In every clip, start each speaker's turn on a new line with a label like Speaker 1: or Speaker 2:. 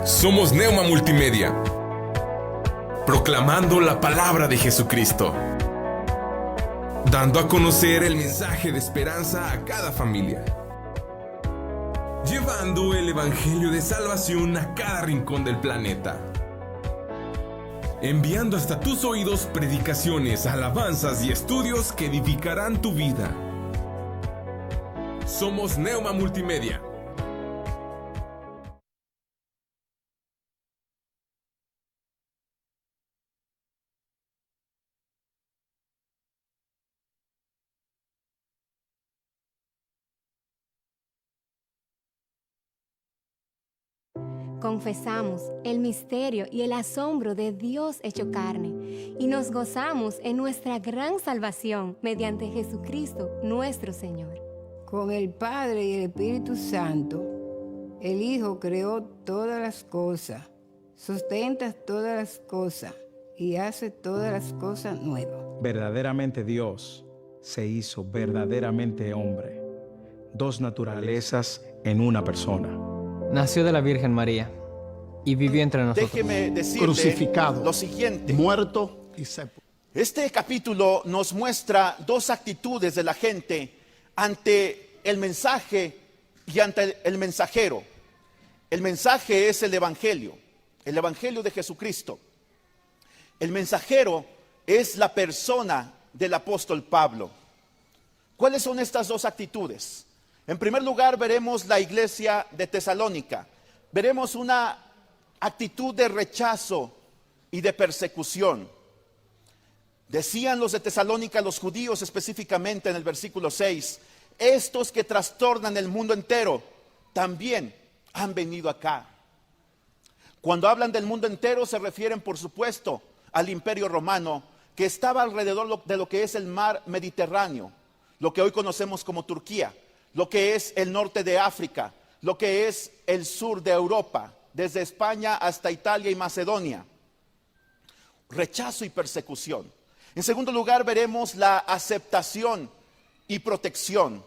Speaker 1: Somos Neuma Multimedia, proclamando la palabra de Jesucristo, dando a conocer el mensaje de esperanza a cada familia, llevando el evangelio de salvación a cada rincón del planeta, enviando hasta tus oídos predicaciones, alabanzas y estudios que edificarán tu vida. Somos Neuma Multimedia.
Speaker 2: Confesamos el misterio y el asombro de Dios hecho carne y nos gozamos en nuestra gran salvación mediante Jesucristo nuestro Señor.
Speaker 3: Con el Padre y el Espíritu Santo, el Hijo creó todas las cosas, sustenta todas las cosas y hace todas las cosas nuevas.
Speaker 4: Verdaderamente Dios se hizo verdaderamente hombre, dos naturalezas en una persona.
Speaker 5: Nació de la Virgen María y vivió entre nosotros.
Speaker 6: Déjeme decirle
Speaker 7: crucificado,
Speaker 6: lo siguiente.
Speaker 7: Muerto y sepultado.
Speaker 6: Este capítulo nos muestra dos actitudes de la gente ante el mensaje y ante el mensajero. El mensaje es el Evangelio de Jesucristo. El mensajero es la persona del apóstol Pablo. ¿Cuáles son estas dos actitudes? En primer lugar, veremos la iglesia de Tesalónica. Veremos una actitud de rechazo y de persecución. Decían los de Tesalónica, los judíos específicamente en el versículo 6, estos que trastornan el mundo entero también han venido acá. Cuando hablan del mundo entero se refieren, por supuesto, al Imperio Romano, que estaba alrededor de lo que es el mar Mediterráneo, lo que hoy conocemos como Turquía, lo que es el norte de África, lo que es el sur de Europa, desde España hasta Italia y Macedonia. Rechazo y persecución. En segundo lugar, veremos la aceptación y protección.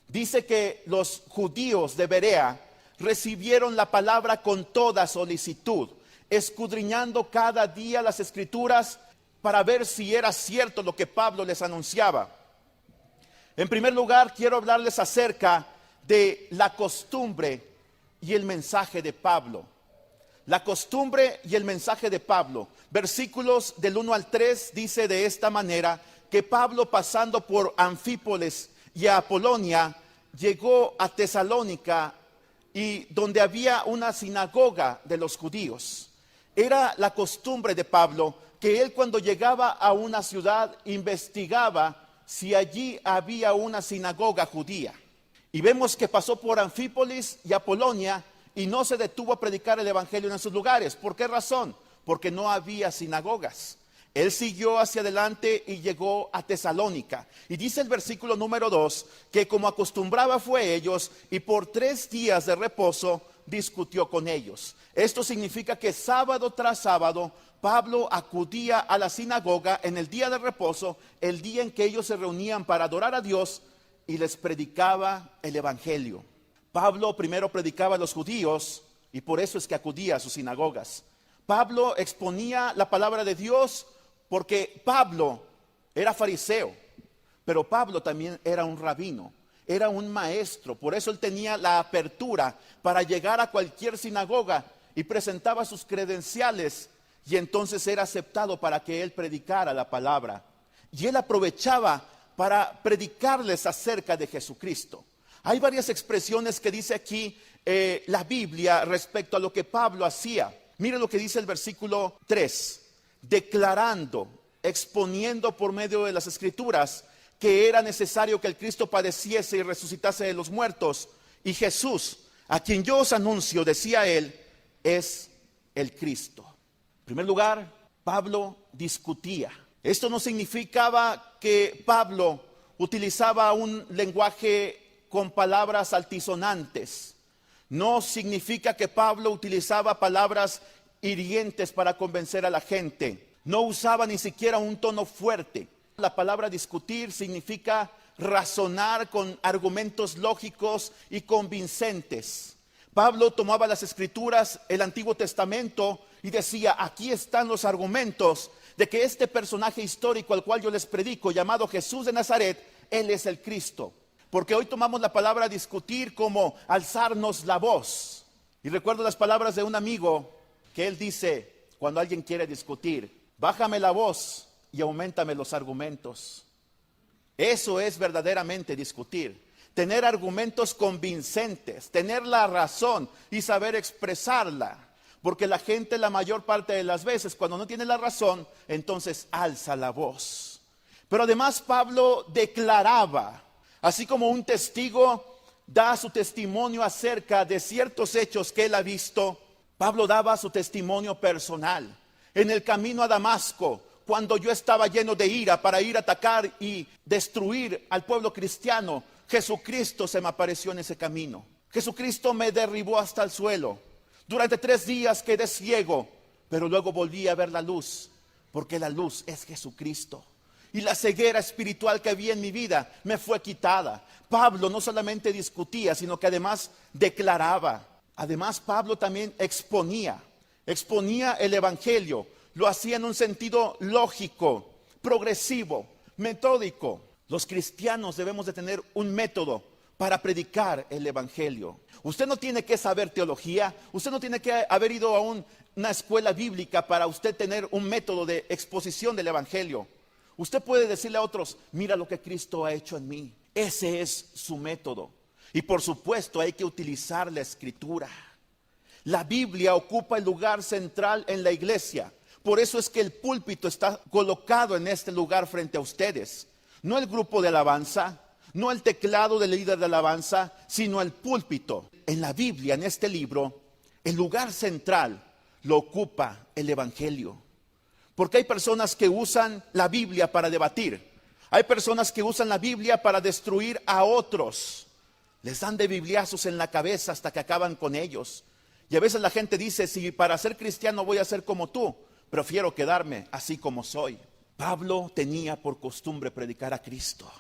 Speaker 6: Dice que los judíos de Berea recibieron la palabra con toda solicitud, escudriñando cada día las escrituras para ver si era cierto lo que Pablo les anunciaba. En primer lugar, quiero hablarles acerca de la costumbre y el mensaje de Pablo. La costumbre y el mensaje de Pablo. Versículos del 1 al 3 dice de esta manera que Pablo, pasando por Anfípolis y a Apolonia, llegó a Tesalónica, y donde había una sinagoga de los judíos. Era la costumbre de Pablo que él, cuando llegaba a una ciudad, investigaba si allí había una sinagoga judía. Y vemos que pasó por Anfípolis y Apolonia y no se detuvo a predicar el evangelio en esos lugares. ¿Por qué razón? Porque no había sinagogas. Él siguió hacia adelante y llegó a Tesalónica. Y dice el versículo número 2 que como acostumbraba fue ellos y por 3 días de reposo discutió con ellos. Esto significa que sábado tras sábado Pablo acudía a la sinagoga en el día de reposo, el día en que ellos se reunían para adorar a Dios, y les predicaba el evangelio. Pablo primero predicaba a los judíos y por eso es que acudía a sus sinagogas. Pablo exponía la palabra de Dios porque Pablo era fariseo, pero Pablo también era un rabino, era un maestro. Por eso él tenía la apertura para llegar a cualquier sinagoga y presentaba sus credenciales, y entonces era aceptado para que él predicara la palabra. Y él aprovechaba para predicarles acerca de Jesucristo. Hay varias expresiones que dice aquí la Biblia respecto a lo que Pablo hacía. Mire lo que dice el versículo 3. Declarando, exponiendo por medio de las escrituras que era necesario que el Cristo padeciese y resucitase de los muertos. Y Jesús, a quien yo os anuncio, decía él, es el Cristo. En primer lugar, Pablo discutía. Esto no significaba que Pablo utilizaba un lenguaje con palabras altisonantes. No significa que Pablo utilizaba palabras hirientes para convencer a la gente. No usaba ni siquiera un tono fuerte. La palabra discutir significa razonar con argumentos lógicos y convincentes. Pablo tomaba las escrituras, el Antiguo Testamento, y decía, aquí están los argumentos de que este personaje histórico al cual yo les predico, llamado Jesús de Nazaret, Él es el Cristo. Porque hoy tomamos la palabra discutir como alzarnos la voz. Y recuerdo las palabras de un amigo que él dice, cuando alguien quiere discutir, bájame la voz y auméntame los argumentos. Eso es verdaderamente discutir. Tener argumentos convincentes, tener la razón y saber expresarla. Porque la gente la mayor parte de las veces cuando no tiene la razón, entonces alza la voz. Pero además Pablo declaraba, así como un testigo da su testimonio acerca de ciertos hechos que él ha visto, Pablo daba su testimonio personal. En el camino a Damasco, cuando yo estaba lleno de ira para ir a atacar y destruir al pueblo cristiano, Jesucristo se me apareció en ese camino. Jesucristo me derribó hasta el suelo. Durante 3 días quedé ciego, pero luego volví a ver la luz, porque la luz es Jesucristo. Y la ceguera espiritual que había en mi vida me fue quitada. Pablo no solamente discutía, sino que además declaraba. Además, Pablo también exponía el evangelio. Lo hacía en un sentido lógico, progresivo, metódico. Los cristianos debemos de tener un método para predicar el evangelio. Usted no tiene que saber teología, usted no tiene que haber ido a una escuela bíblica para usted tener un método de exposición del evangelio. Usted puede decirle a otros, mira lo que Cristo ha hecho en mí. Ese es su método. Y por supuesto hay que utilizar la escritura. La Biblia ocupa el lugar central en la iglesia. Por eso es que el púlpito está colocado en este lugar frente a ustedes. No el grupo de alabanza, no el teclado del líder de alabanza, sino el púlpito. En la Biblia, en este libro, el lugar central lo ocupa el evangelio. Porque hay personas que usan la Biblia para debatir. Hay personas que usan la Biblia para destruir a otros. Les dan de bibliazos en la cabeza hasta que acaban con ellos. Y a veces la gente dice, si para ser cristiano voy a ser como tú, prefiero quedarme así como soy. Pablo tenía por costumbre predicar a Cristo.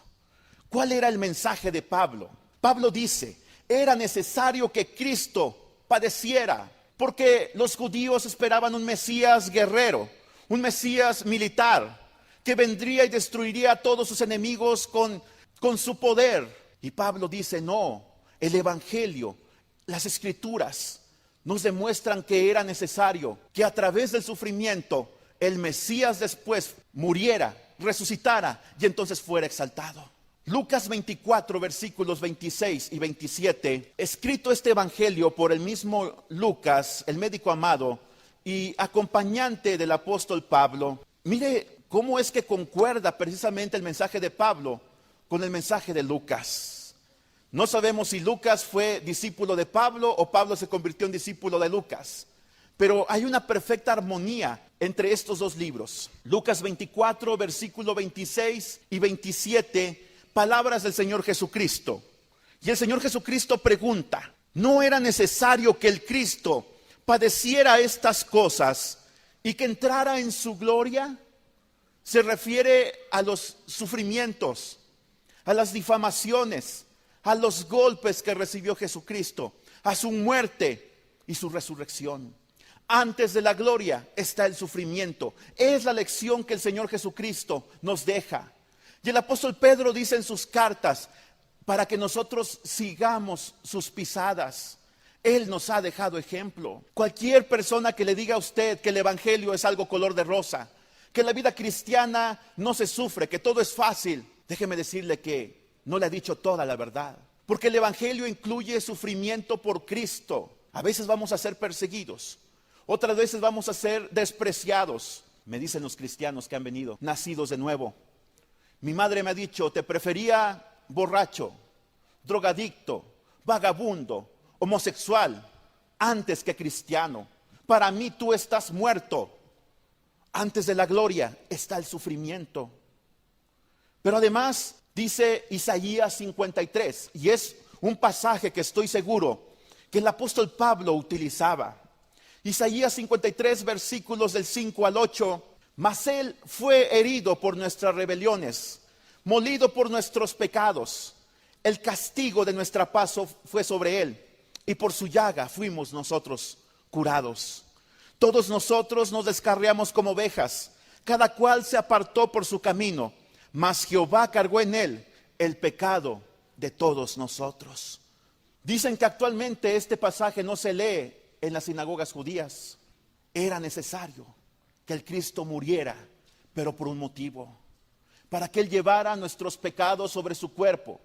Speaker 6: ¿Cuál era el mensaje de Pablo? Pablo dice, era necesario que Cristo padeciera, porque los judíos esperaban un Mesías guerrero, un Mesías militar, que vendría y destruiría a todos sus enemigos con su poder. Y Pablo dice, no, el evangelio, las escrituras nos demuestran que era necesario que a través del sufrimiento el Mesías después muriera, resucitara y entonces fuera exaltado. Lucas 24, versículos 26 y 27, escrito este evangelio por el mismo Lucas, el médico amado y acompañante del apóstol Pablo. Mire cómo es que concuerda precisamente el mensaje de Pablo con el mensaje de Lucas. No sabemos si Lucas fue discípulo de Pablo o Pablo se convirtió en discípulo de Lucas. Pero hay una perfecta armonía entre estos dos libros. Lucas 24, versículo 26 y 27, palabras del Señor Jesucristo. Y el Señor Jesucristo pregunta, ¿no era necesario que el Cristo padeciera estas cosas y que entrara en su gloria? Se refiere a los sufrimientos, a las difamaciones, a los golpes que recibió Jesucristo, a su muerte y su resurrección. Antes de la gloria está el sufrimiento. Es la lección que el Señor Jesucristo nos deja. Y el apóstol Pedro dice en sus cartas, para que nosotros sigamos sus pisadas. Él nos ha dejado ejemplo. Cualquier persona que le diga a usted que el evangelio es algo color de rosa, que la vida cristiana no se sufre, que todo es fácil, déjeme decirle que no le ha dicho toda la verdad. Porque el evangelio incluye sufrimiento por Cristo. A veces vamos a ser perseguidos, otras veces vamos a ser despreciados. Me dicen los cristianos que han venido, nacidos de nuevo. Mi madre me ha dicho, te prefería borracho, drogadicto, vagabundo, homosexual, antes que cristiano. Para mí tú estás muerto. Antes de la gloria está el sufrimiento. Pero además dice Isaías 53, y es un pasaje que estoy seguro que el apóstol Pablo utilizaba. Isaías 53, versículos del 5 al 8, mas él fue herido por nuestras rebeliones, molido por nuestros pecados. El castigo de nuestra paz fue sobre él, y por su llaga fuimos nosotros curados. Todos nosotros nos descarriamos como ovejas, cada cual se apartó por su camino, mas Jehová cargó en él el pecado de todos nosotros. Dicen que actualmente este pasaje no se lee en las sinagogas judías. Era necesario que el Cristo muriera, pero por un motivo, para que Él llevara nuestros pecados sobre su cuerpo,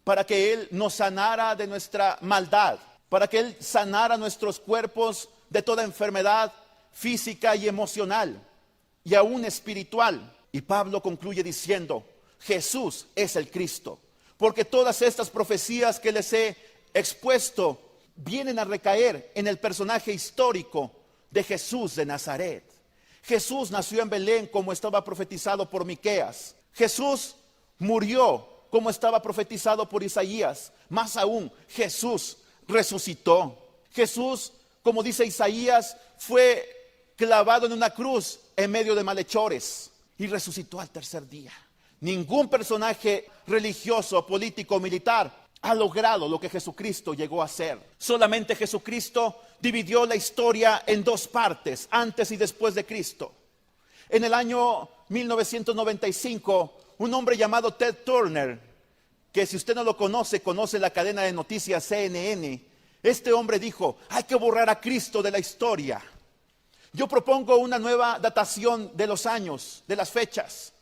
Speaker 6: para que Él nos sanara de nuestra maldad, para que Él sanara nuestros cuerpos de toda enfermedad física y emocional, y aún espiritual. Y Pablo concluye diciendo, Jesús es el Cristo, porque todas estas profecías que les he expuesto vienen a recaer en el personaje histórico de Jesús de Nazaret. Jesús nació en Belén como estaba profetizado por Miqueas. Jesús murió como estaba profetizado por Isaías. Más aún, Jesús resucitó. Jesús, como dice Isaías, fue clavado en una cruz en medio de malhechores y resucitó al tercer día. Ningún personaje religioso, político, militar ha logrado lo que Jesucristo llegó a hacer. Solamente Jesucristo dividió la historia en dos partes, antes y después de Cristo. En el año 1995, un hombre llamado Ted Turner, que si usted no lo conoce, conoce la cadena de noticias CNN, este hombre dijo, hay que borrar a Cristo de la historia. Yo propongo una nueva datación de los años, de las fechas,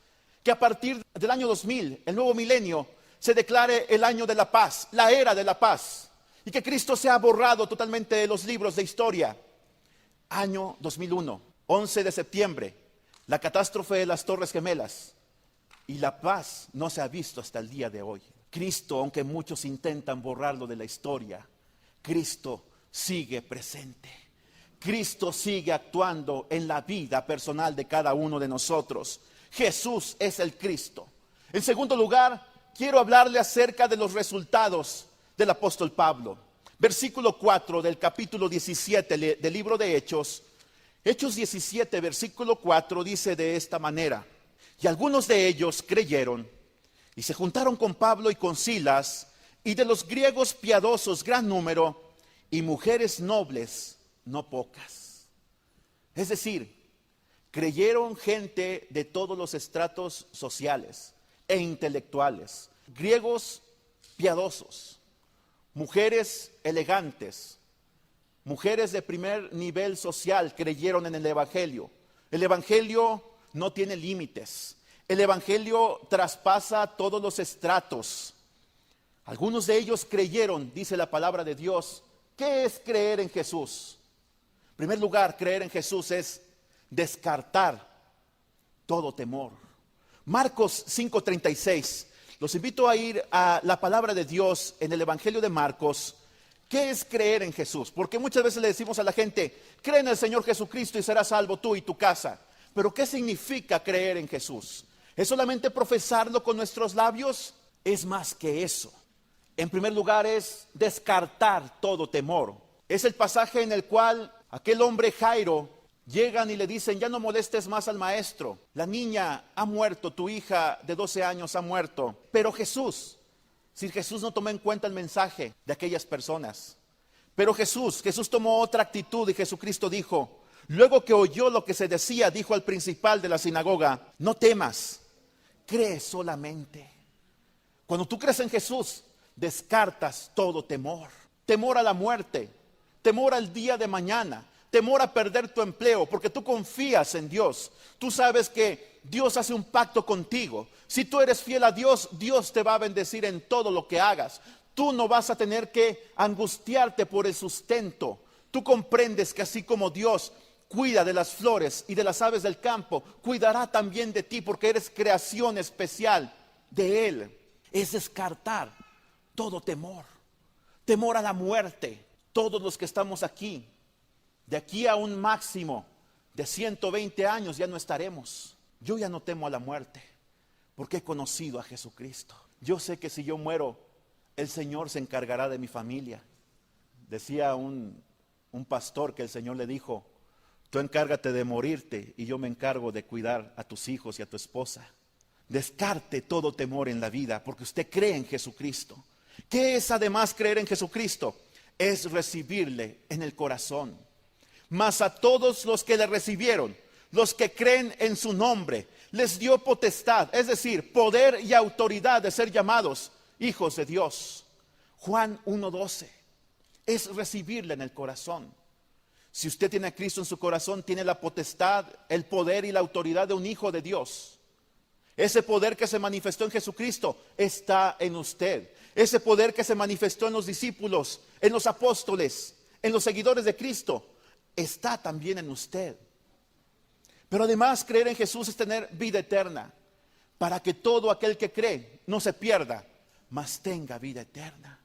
Speaker 6: que a partir del año 2000, el nuevo milenio, se declare el año de la paz, la era de la paz, y que Cristo sea borrado totalmente de los libros de historia. Año 2001, 11 de septiembre, la catástrofe de las Torres Gemelas, y la paz no se ha visto hasta el día de hoy. Cristo, aunque muchos intentan borrarlo de la historia, Cristo sigue presente. Cristo sigue actuando en la vida personal de cada uno de nosotros. Jesús es el Cristo. En segundo lugar, quiero hablarle acerca de los resultados del apóstol Pablo. Versículo 4 del capítulo 17 del libro de Hechos. Hechos 17, versículo 4 dice de esta manera: y algunos de ellos creyeron y se juntaron con Pablo y con Silas, y de los griegos piadosos gran número, y mujeres nobles no pocas. Es decir, creyeron gente de todos los estratos sociales e intelectuales, griegos piadosos, mujeres elegantes, mujeres de primer nivel social creyeron en el Evangelio. El Evangelio no tiene límites. El Evangelio traspasa todos los estratos. Algunos de ellos creyeron, dice la palabra de Dios. ¿Qué es creer en Jesús? En primer lugar, creer en Jesús es descartar todo temor. Marcos 5:36. Los invito a ir a la palabra de Dios en el Evangelio de Marcos. ¿Qué es creer en Jesús? Porque muchas veces le decimos a la gente, cree en el Señor Jesucristo y serás salvo tú y tu casa. Pero ¿qué significa creer en Jesús? ¿Es solamente profesarlo con nuestros labios? Es más que eso. En primer lugar es descartar todo temor. Es el pasaje en el cual aquel hombre Jairo llegan y le dicen, ya no molestes más al maestro. La niña ha muerto, tu hija de 12 años ha muerto. Pero Jesús no tomó en cuenta el mensaje de aquellas personas. Pero Jesús tomó otra actitud y Jesucristo dijo, luego que oyó lo que se decía, dijo al principal de la sinagoga, no temas, cree solamente. Cuando tú crees en Jesús, descartas todo temor. Temor a la muerte, temor al día de mañana, temor a perder tu empleo, porque tú confías en Dios. Tú sabes que Dios hace un pacto contigo. Si tú eres fiel a Dios, Dios te va a bendecir en todo lo que hagas. Tú no vas a tener que angustiarte por el sustento. Tú comprendes que así como Dios cuida de las flores y de las aves del campo, cuidará también de ti, porque eres creación especial de Él. Es descartar todo temor, temor a la muerte. Todos los que estamos aquí, de aquí a un máximo de 120 años ya no estaremos. Yo ya no temo a la muerte, porque he conocido a Jesucristo. Yo sé que si yo muero, el Señor se encargará de mi familia. Decía un pastor que el Señor le dijo, tú encárgate de morirte y yo me encargo de cuidar a tus hijos y a tu esposa. Descarte todo temor en la vida, porque usted cree en Jesucristo. ¿Qué es además creer en Jesucristo? es recibirle en el corazón. Mas a todos los que le recibieron, los que creen en su nombre, les dio potestad, es decir, poder y autoridad de ser llamados hijos de Dios. Juan 1:12 es recibirle en el corazón. Si usted tiene a Cristo en su corazón, tiene la potestad, el poder y la autoridad de un hijo de Dios. Ese poder que se manifestó en Jesucristo está en usted. Ese poder que se manifestó en los discípulos, en los apóstoles, en los seguidores de Cristo, está también en usted. Pero además, creer en Jesús es tener vida eterna, para que todo aquel que cree no se pierda, mas tenga vida eterna.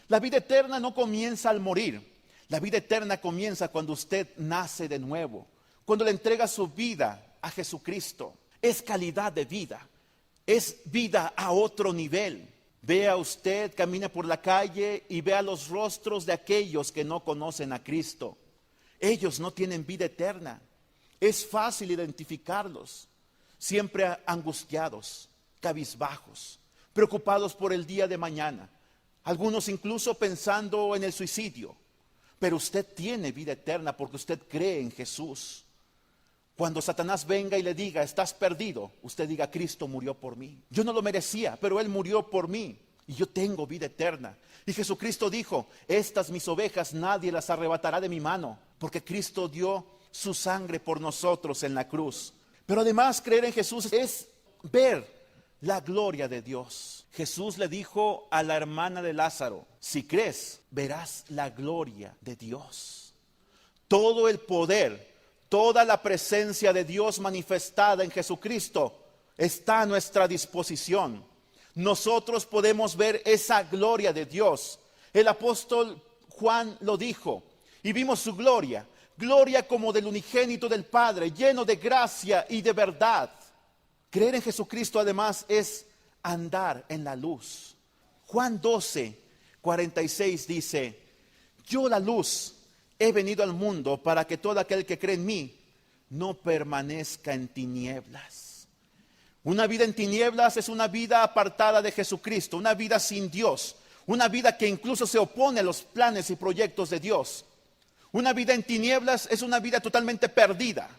Speaker 6: La vida eterna no comienza al morir. La vida eterna comienza cuando usted nace de nuevo, cuando le entrega su vida a Jesucristo. Es calidad de vida, es vida a otro nivel. Vea usted, camina por la calle y vea los rostros de aquellos que no conocen a Cristo. Ellos no tienen vida eterna. Es fácil identificarlos, siempre angustiados, cabizbajos, preocupados por el día de mañana. Algunos incluso pensando en el suicidio. Pero usted tiene vida eterna porque usted cree en Jesús. Cuando Satanás venga y le diga, estás perdido, usted diga, Cristo murió por mí. Yo no lo merecía, pero Él murió por mí y yo tengo vida eterna. Y Jesucristo dijo, estas mis ovejas nadie las arrebatará de mi mano, porque Cristo dio su sangre por nosotros en la cruz. Pero además creer en Jesús es ver la gloria de Dios. Jesús le dijo a la hermana de Lázaro, si crees, verás la gloria de Dios. Todo el poder, toda la presencia de Dios manifestada en Jesucristo está a nuestra disposición. Nosotros podemos ver esa gloria de Dios. El apóstol Juan lo dijo y vimos su gloria. Gloria como del unigénito del Padre, lleno de gracia y de verdad. Creer en Jesucristo además es andar en la luz. Juan 12:46 dice, yo la luz he venido al mundo para que todo aquel que cree en mí no permanezca en tinieblas. Una vida en tinieblas es una vida apartada de Jesucristo, una vida sin Dios, una vida que incluso se opone a los planes y proyectos de Dios. Una vida en tinieblas es una vida totalmente perdida,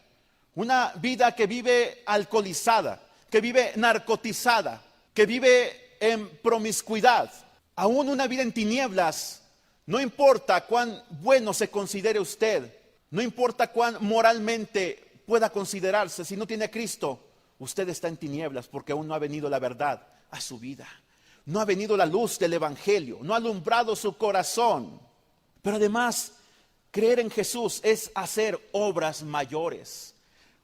Speaker 6: una vida que vive alcoholizada, que vive narcotizada, que vive en promiscuidad. Aún una vida en tinieblas, no importa cuán bueno se considere usted, no importa cuán moralmente pueda considerarse, si no tiene a Cristo, usted está en tinieblas porque aún no ha venido la verdad a su vida. No ha venido la luz del Evangelio, no ha alumbrado su corazón. Pero además, creer en Jesús es hacer obras mayores.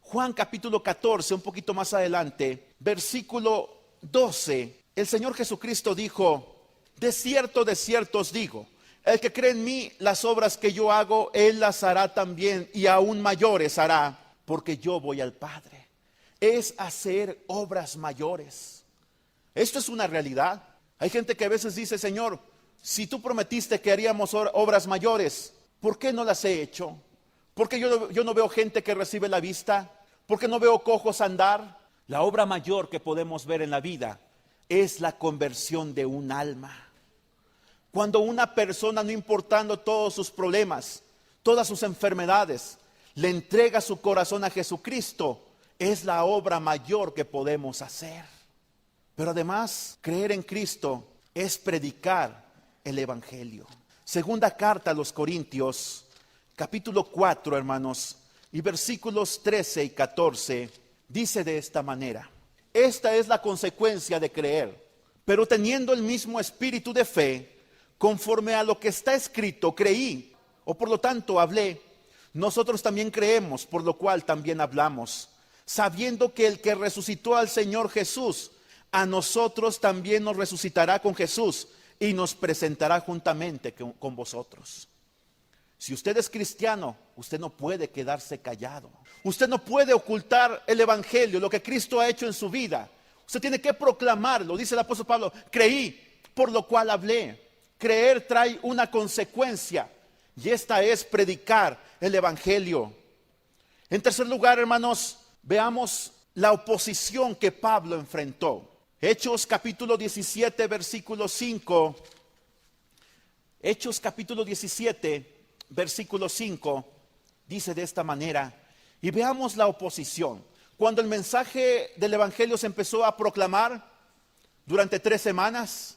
Speaker 6: Juan capítulo 14, un poquito más adelante, versículo 12, el Señor Jesucristo dijo, de cierto os digo, el que cree en mí, las obras que yo hago, Él las hará también y aún mayores hará, porque yo voy al Padre. Es hacer obras mayores. Esto es una realidad. Hay gente que a veces dice, Señor, si tú prometiste que haríamos obras mayores, ¿por qué no las he hecho? ¿Por qué yo no veo gente que recibe la vista? ¿Por qué no veo cojos andar? La obra mayor que podemos ver en la vida es la conversión de un alma. Cuando una persona, no importando todos sus problemas, todas sus enfermedades, le entrega su corazón a Jesucristo, es la obra mayor que podemos hacer. Pero además, creer en Cristo es predicar el Evangelio. Segunda carta a los Corintios, capítulo 4, hermanos, y versículos 13 y 14, dice de esta manera, esta es la consecuencia de creer, pero teniendo el mismo espíritu de fe, conforme a lo que está escrito, creí, o por lo tanto hablé, nosotros también creemos, por lo cual también hablamos, sabiendo que el que resucitó al Señor Jesús, a nosotros también nos resucitará con Jesús y nos presentará juntamente con vosotros. Si usted es cristiano, usted no puede quedarse callado. Usted no puede ocultar el Evangelio, lo que Cristo ha hecho en su vida. Usted tiene que proclamarlo. Dice el apóstol Pablo, creí, por lo cual hablé. Creer trae una consecuencia y esta es predicar el Evangelio. En tercer lugar, hermanos, veamos la oposición que Pablo enfrentó. Hechos capítulo 17, versículo 5. Hechos capítulo 17, versículo 5, dice de esta manera, y veamos la oposición. Cuando el mensaje del Evangelio se empezó a proclamar durante 3 semanas,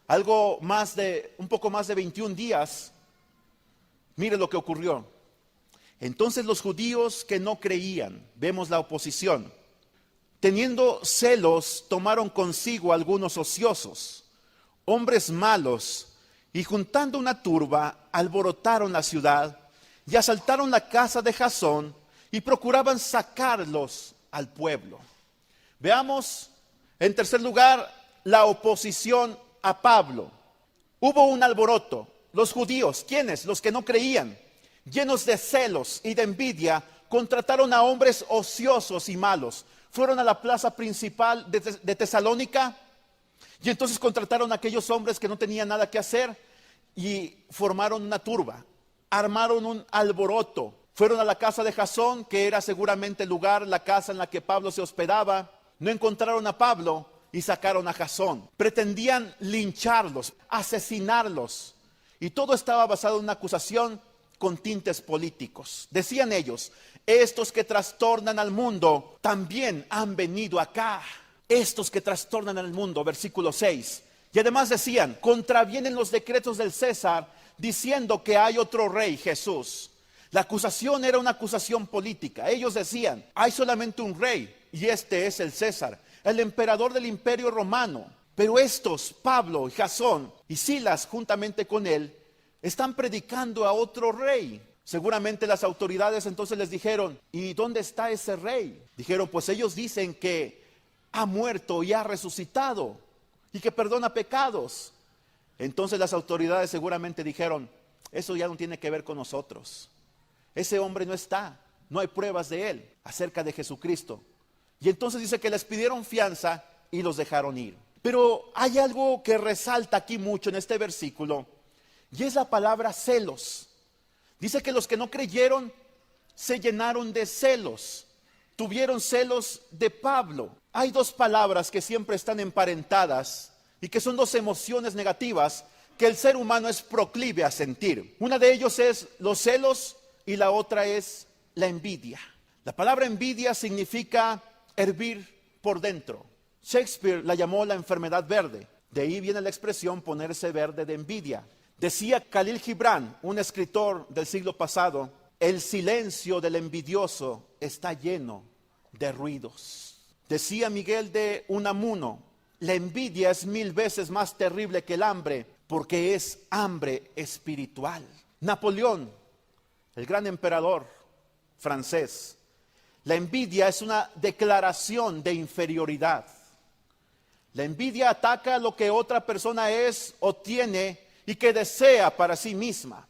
Speaker 6: un poco más de 21 días, mire lo que ocurrió. Entonces los judíos que no creían, vemos la oposición, teniendo celos, tomaron consigo algunos ociosos, hombres malos, y juntando una turba, alborotaron la ciudad y asaltaron la casa de Jasón y procuraban sacarlos al pueblo. Veamos, en tercer lugar, la oposición a Pablo. Hubo un alboroto. Los judíos, ¿quiénes? Los que no creían, llenos de celos y de envidia, contrataron a hombres ociosos y malos. Fueron a la plaza principal de Tesalónica y entonces contrataron a aquellos hombres que no tenían nada que hacer y formaron una turba, armaron un alboroto. Fueron a la casa de Jasón, que era seguramente el lugar, la casa en la que Pablo se hospedaba. No encontraron a Pablo y sacaron a Jasón. Pretendían lincharlos, asesinarlos. Y todo estaba basado en una acusación con tintes políticos. Decían ellos, estos que trastornan al mundo también han venido acá. Estos que trastornan al mundo, versículo 6. Y además decían, contravienen los decretos del César, diciendo que hay otro rey, Jesús. La acusación era una acusación política. Ellos decían, hay solamente un rey, y este es el César, el emperador del imperio romano. Pero estos, Pablo y Jasón y Silas, juntamente con él, están predicando a otro rey. Seguramente las autoridades entonces les dijeron, ¿y dónde está ese rey? Dijeron, pues ellos dicen que ha muerto y ha resucitado y que perdona pecados. Entonces las autoridades seguramente dijeron, eso ya no tiene que ver con nosotros. Ese hombre no está, no hay pruebas de él acerca de Jesucristo. Y entonces dice que les pidieron fianza y los dejaron ir. Pero hay algo que resalta aquí mucho en este versículo, y es la palabra celos. Dice que los que no creyeron se llenaron de celos, tuvieron celos de Pablo. Hay 2 palabras que siempre están emparentadas y que son 2 emociones negativas que el ser humano es proclive a sentir. Una de ellos es los celos y la otra es la envidia. La palabra envidia significa hervir por dentro. Shakespeare la llamó la enfermedad verde. De ahí viene la expresión ponerse verde de envidia. Decía Khalil Gibran, un escritor del siglo pasado, el silencio del envidioso está lleno de ruidos. Decía Miguel de Unamuno, la envidia es 1000 veces más terrible que el hambre, porque es hambre espiritual. Napoleón, el gran emperador francés, la envidia es una declaración de inferioridad. La envidia ataca lo que otra persona es o tiene y que desea para sí misma.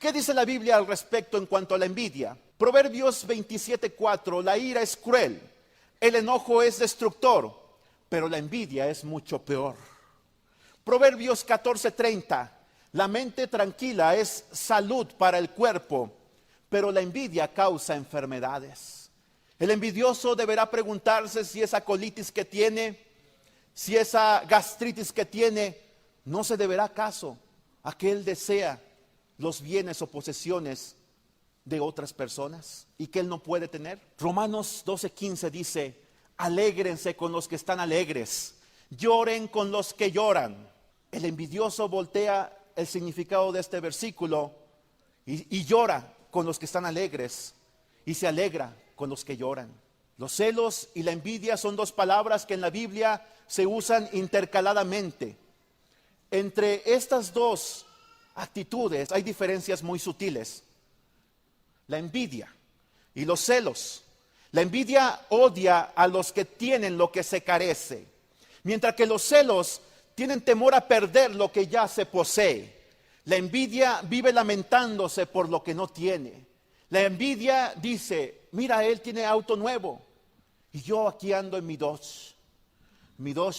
Speaker 6: ¿Qué dice la Biblia al respecto en cuanto a la envidia? Proverbios 27:4, la ira es cruel, el enojo es destructor, pero la envidia es mucho peor. Proverbios 14:30, la mente tranquila es salud para el cuerpo, pero la envidia causa enfermedades. El envidioso deberá preguntarse si esa colitis que tiene, si esa gastritis que tiene, no se deberá acaso a que él desea los bienes o posesiones de otras personas y que él no puede tener. Romanos 12:15 dice, alégrense con los que están alegres, lloren con los que lloran. El envidioso voltea el significado de este versículo y llora con los que están alegres y se alegra con los que lloran. Los celos y la envidia son 2 palabras que en la Biblia se usan intercaladamente. Entre estas 2 actitudes hay diferencias muy sutiles. La envidia y los celos. La envidia odia a los que tienen lo que se carece, mientras que los celos tienen temor a perder lo que ya se posee. La envidia vive lamentándose por lo que no tiene. La envidia dice, mira, él tiene auto nuevo y yo aquí ando en mi Dodge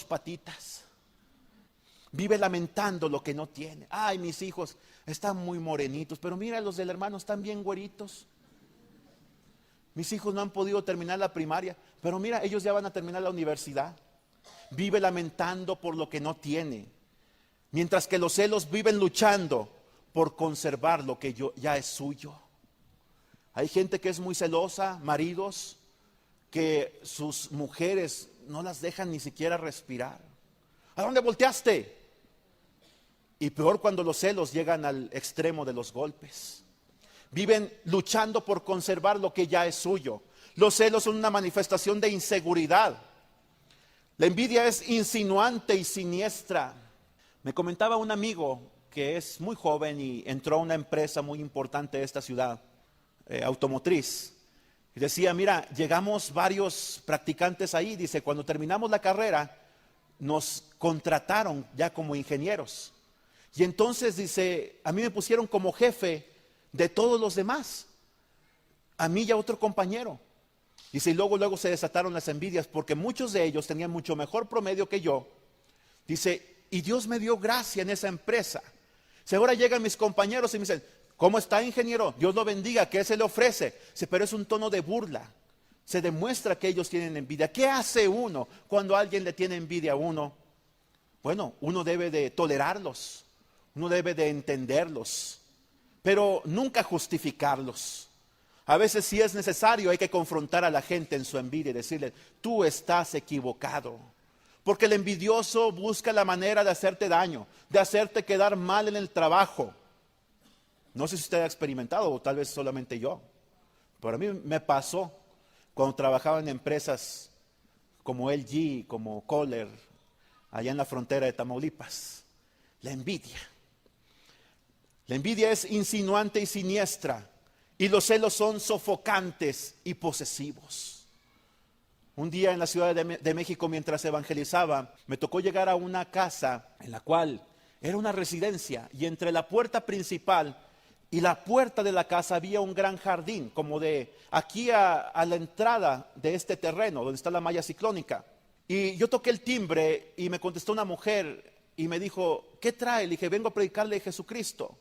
Speaker 6: patitas. Vive lamentando lo que no tiene. Ay, mis hijos están muy morenitos, pero mira, los del hermano están bien güeritos. Mis hijos no han podido terminar la primaria, pero mira, ellos ya van a terminar la universidad. Vive lamentando por lo que no tiene. Mientras que los celos viven luchando por conservar lo que ya es suyo. Hay gente que es muy celosa, maridos, que sus mujeres no las dejan ni siquiera respirar. ¿A dónde volteaste? Y peor cuando los celos llegan al extremo de los golpes. Viven luchando por conservar lo que ya es suyo. Los celos son una manifestación de inseguridad. La envidia es insinuante y siniestra. Me comentaba un amigo que es muy joven y entró a una empresa muy importante de esta ciudad, automotriz. Y decía, mira, llegamos varios practicantes ahí. Dice, cuando terminamos la carrera, nos contrataron ya como ingenieros. Y entonces dice, a mí me pusieron como jefe de todos los demás. A mí y a otro compañero. Dice, y luego se desataron las envidias porque muchos de ellos tenían mucho mejor promedio que yo. Dice, y Dios me dio gracia en esa empresa. Dice, ahora llegan mis compañeros y me dicen, ¿cómo está, ingeniero? Dios lo bendiga, ¿qué se le ofrece? Dice, pero es un tono de burla. Se demuestra que ellos tienen envidia. ¿Qué hace uno cuando alguien le tiene envidia a uno? Bueno, uno debe de tolerarlos, uno debe de entenderlos, pero nunca justificarlos. A veces, si es necesario, hay que confrontar a la gente en su envidia y decirle, tú estás equivocado. Porque el envidioso busca la manera de hacerte daño, de hacerte quedar mal en el trabajo. No sé si usted ha experimentado o tal vez solamente yo, pero a mí me pasó cuando trabajaba en empresas como LG, como Kohler, allá en la frontera de Tamaulipas. La envidia. La envidia es insinuante y siniestra. Y los celos son sofocantes y posesivos. Un día en la Ciudad de México, mientras evangelizaba, me tocó llegar a una casa en la cual era una residencia. Y entre la puerta principal y la puerta de la casa había un gran jardín, como de aquí a la entrada de este terreno, donde está la malla ciclónica. Y yo toqué el timbre y me contestó una mujer y me dijo, ¿qué trae? Le dije, vengo a predicarle de Jesucristo.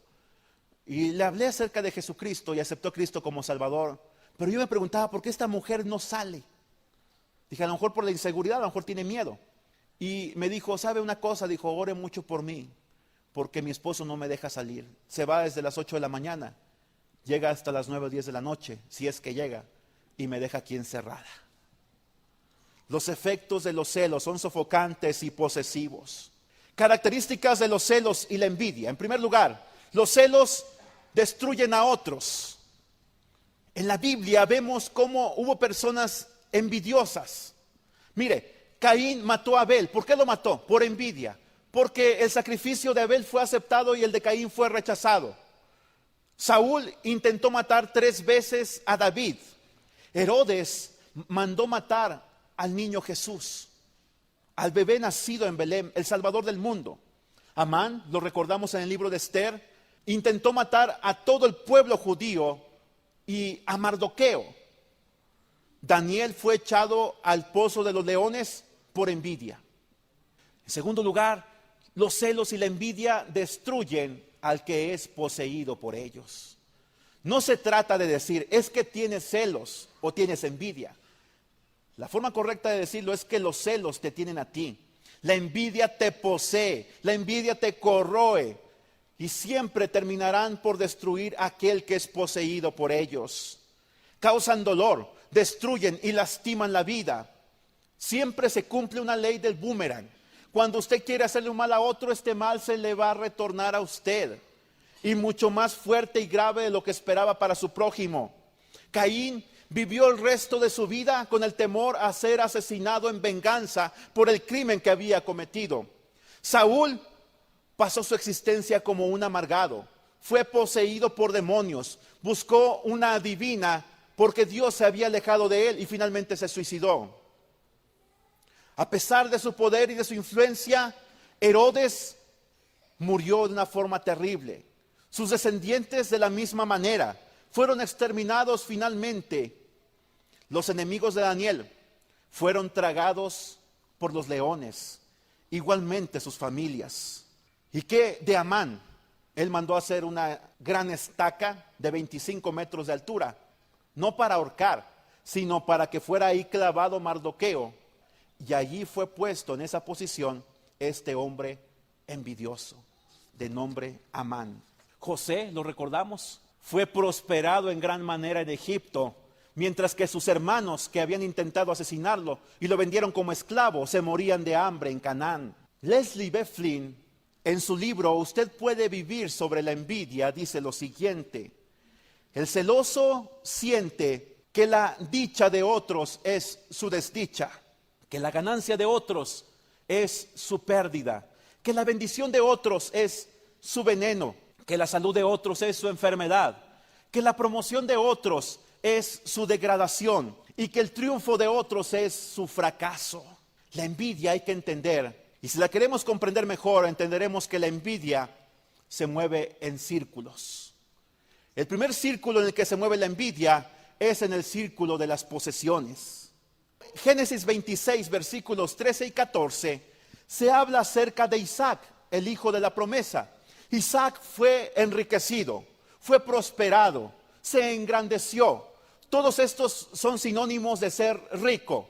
Speaker 6: Y le hablé acerca de Jesucristo y aceptó a Cristo como Salvador. Pero yo me preguntaba, ¿por qué esta mujer no sale? Dije, a lo mejor por la inseguridad, a lo mejor tiene miedo. Y me dijo, ¿sabe una cosa? Dijo, ore mucho por mí, porque mi esposo no me deja salir. Se va desde las 8 de la mañana, llega hasta las 9 o 10 de la noche, si es que llega, y me deja aquí encerrada. Los efectos de los celos son sofocantes y posesivos. Características de los celos y la envidia. En primer lugar, los celos destruyen a otros. En la Biblia vemos cómo hubo personas envidiosas. Mire, Caín mató a Abel. ¿Por qué lo mató? Por envidia. Porque el sacrificio de Abel fue aceptado y el de Caín fue rechazado. Saúl intentó matar 3 veces a David. Herodes mandó matar al niño Jesús, al bebé nacido en Belén, el Salvador del mundo. Amán, lo recordamos en el libro de Esther, intentó matar a todo el pueblo judío y a Mardoqueo. Daniel fue echado al pozo de los leones por envidia. En segundo lugar, los celos y la envidia destruyen al que es poseído por ellos. No se trata de decir, es que tienes celos o tienes envidia. La forma correcta de decirlo es que los celos te tienen a ti. La envidia te posee, la envidia te corroe y siempre terminarán por destruir a aquel que es poseído por ellos. Causan dolor, destruyen y lastiman la vida. Siempre se cumple una ley del boomerang. Cuando usted quiere hacerle un mal a otro, este mal se le va a retornar a usted. Y mucho más fuerte y grave de lo que esperaba para su prójimo. Caín vivió el resto de su vida con el temor a ser asesinado en venganza por el crimen que había cometido. Saúl pasó su existencia como un amargado. Fue poseído por demonios. Buscó una adivina porque Dios se había alejado de él y finalmente se suicidó. A pesar de su poder y de su influencia, Herodes murió de una forma terrible. Sus descendientes de la misma manera fueron exterminados finalmente. Los enemigos de Daniel fueron tragados por los leones, igualmente sus familias. ¿Y qué de Amán? Él mandó hacer una gran estaca de 25 metros de altura, no para ahorcar, sino para que fuera ahí clavado Mardoqueo. Y allí fue puesto en esa posición este hombre envidioso, de nombre Amán. José, lo recordamos, fue prosperado en gran manera en Egipto, mientras que sus hermanos que habían intentado asesinarlo y lo vendieron como esclavo, se morían de hambre en Canaán. Leslie B. Flynn, en su libro Usted puede vivir sobre la envidia, dice lo siguiente: el celoso siente que la dicha de otros es su desdicha, que la ganancia de otros es su pérdida, que la bendición de otros es su veneno, que la salud de otros es su enfermedad, que la promoción de otros es su degradación y que el triunfo de otros es su fracaso. La envidia hay que entender, y si la queremos comprender mejor, entenderemos que la envidia se mueve en círculos. El primer círculo en el que se mueve la envidia es en el círculo de las posesiones. Génesis 26, versículos 13 y 14, se habla acerca de Isaac, el hijo de la promesa. Isaac fue enriquecido, fue prosperado, se engrandeció. Todos estos son sinónimos de ser rico,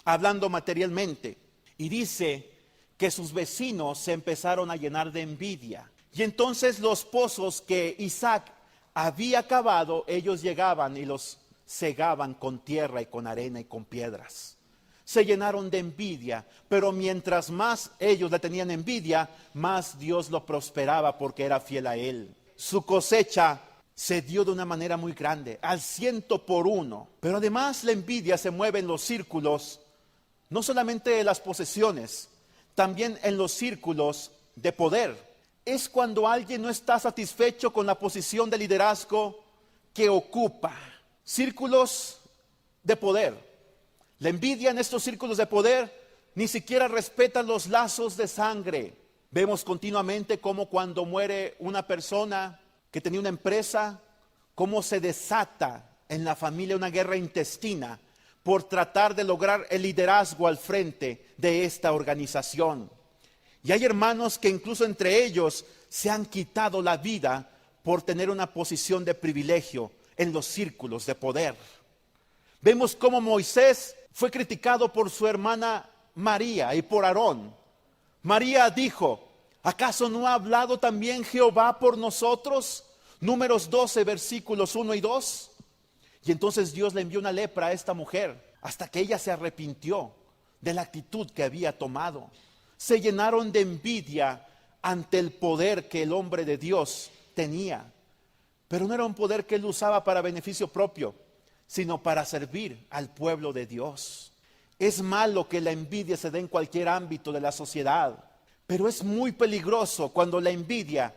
Speaker 6: hablando materialmente. Y dice que sus vecinos se empezaron a llenar de envidia. Y entonces los pozos que Isaac había cavado, ellos llegaban y los cegaban con tierra y con arena y con piedras. Se llenaron de envidia, pero mientras más ellos le tenían envidia, más Dios lo prosperaba porque era fiel a él. Su cosecha se dio de una manera muy grande, al 100%. Pero además la envidia se mueve en los círculos, no solamente de las posesiones, también en los círculos de poder. Es cuando alguien no está satisfecho con la posición de liderazgo que ocupa. Círculos de poder. La envidia en estos círculos de poder ni siquiera respeta los lazos de sangre. Vemos continuamente cómo cuando muere una persona que tenía una empresa, cómo se desata en la familia una guerra intestina por tratar de lograr el liderazgo al frente de esta organización. Y hay hermanos que incluso entre ellos se han quitado la vida por tener una posición de privilegio en los círculos de poder. Vemos cómo Moisés fue criticado por su hermana María y por Aarón. María dijo: ¿acaso no ha hablado también Jehová por nosotros? Números 12, versículos 1 y 2. Y entonces Dios le envió una lepra a esta mujer, hasta que ella se arrepintió de la actitud que había tomado. Se llenaron de envidia ante el poder que el hombre de Dios tenía. Pero no era un poder que él usaba para beneficio propio, sino para servir al pueblo de Dios. Es malo que la envidia se dé en cualquier ámbito de la sociedad, pero es muy peligroso cuando la envidia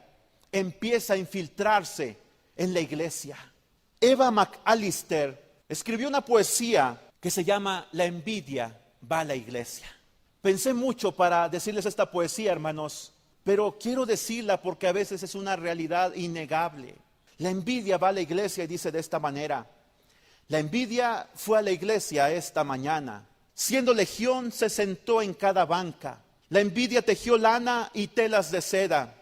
Speaker 6: empieza a infiltrarse en la iglesia. Eva McAllister escribió una poesía que se llama La envidia va a la iglesia. Pensé mucho para decirles esta poesía, hermanos, pero quiero decirla porque a veces es una realidad innegable. La envidia va a la iglesia y dice de esta manera: la envidia fue a la iglesia esta mañana. Siendo legión se sentó en cada banca. La envidia tejió lana y telas de seda.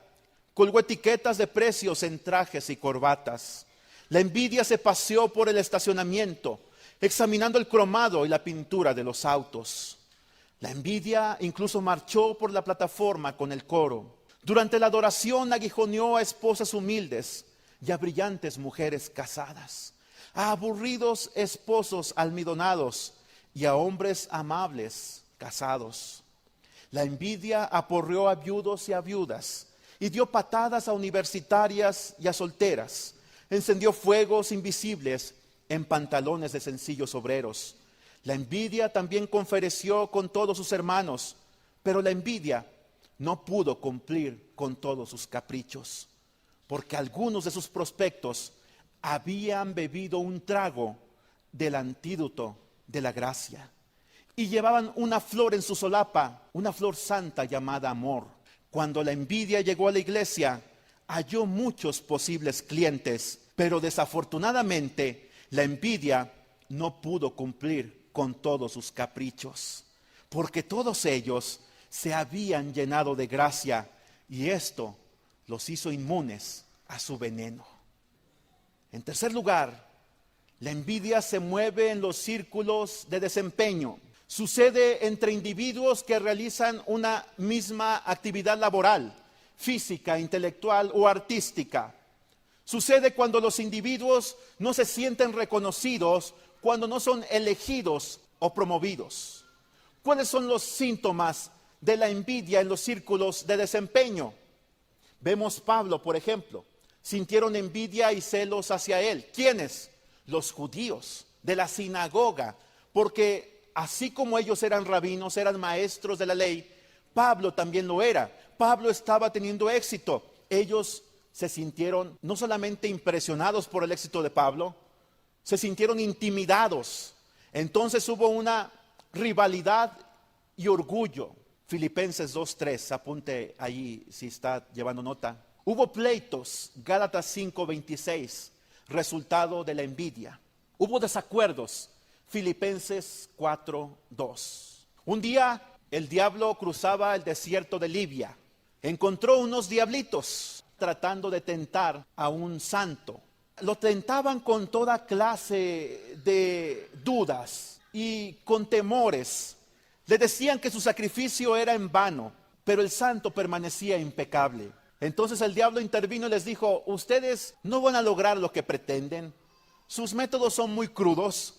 Speaker 6: Colgó etiquetas de precios en trajes y corbatas. La envidia se paseó por el estacionamiento, examinando el cromado y la pintura de los autos. La envidia incluso marchó por la plataforma con el coro. Durante la adoración aguijoneó a esposas humildes y a brillantes mujeres casadas, a aburridos esposos almidonados y a hombres amables casados. La envidia aporreó a viudos y a viudas y dio patadas a universitarias y a solteras. Encendió fuegos invisibles en pantalones de sencillos obreros. La envidia también conferenció con todos sus hermanos, pero la envidia no pudo cumplir con todos sus caprichos, porque algunos de sus prospectos habían bebido un trago del antídoto de la gracia y llevaban una flor en su solapa, una flor santa llamada amor. Cuando la envidia llegó a la iglesia, halló muchos posibles clientes, pero desafortunadamente la envidia no pudo cumplir con todos sus caprichos, porque todos ellos se habían llenado de gracia y esto los hizo inmunes a su veneno. En tercer lugar, la envidia se mueve en los círculos de desempeño. Sucede entre individuos que realizan una misma actividad laboral, física, intelectual o artística. Sucede cuando los individuos no se sienten reconocidos, cuando no son elegidos o promovidos. ¿Cuáles son los síntomas de la envidia en los círculos de desempeño? Vemos Pablo, por ejemplo, sintieron envidia y celos hacia él. ¿Quiénes? Los judíos de la sinagoga, porque así como ellos eran rabinos, eran maestros de la ley, Pablo también lo era. Pablo estaba teniendo éxito. Ellos se sintieron no solamente impresionados por el éxito de Pablo, se sintieron intimidados. Entonces hubo una rivalidad y orgullo. Filipenses 2:3, apunte ahí si está llevando nota. Hubo pleitos, Gálatas 5:26, resultado de la envidia. Hubo desacuerdos, Filipenses 4:2. Un día el diablo cruzaba el desierto de Libia. Encontró unos diablitos tratando de tentar a un santo. Lo tentaban con toda clase de dudas y con temores. Le decían que su sacrificio era en vano, pero el santo permanecía impecable. Entonces el diablo intervino y les dijo: ustedes no van a lograr lo que pretenden. Sus métodos son muy crudos.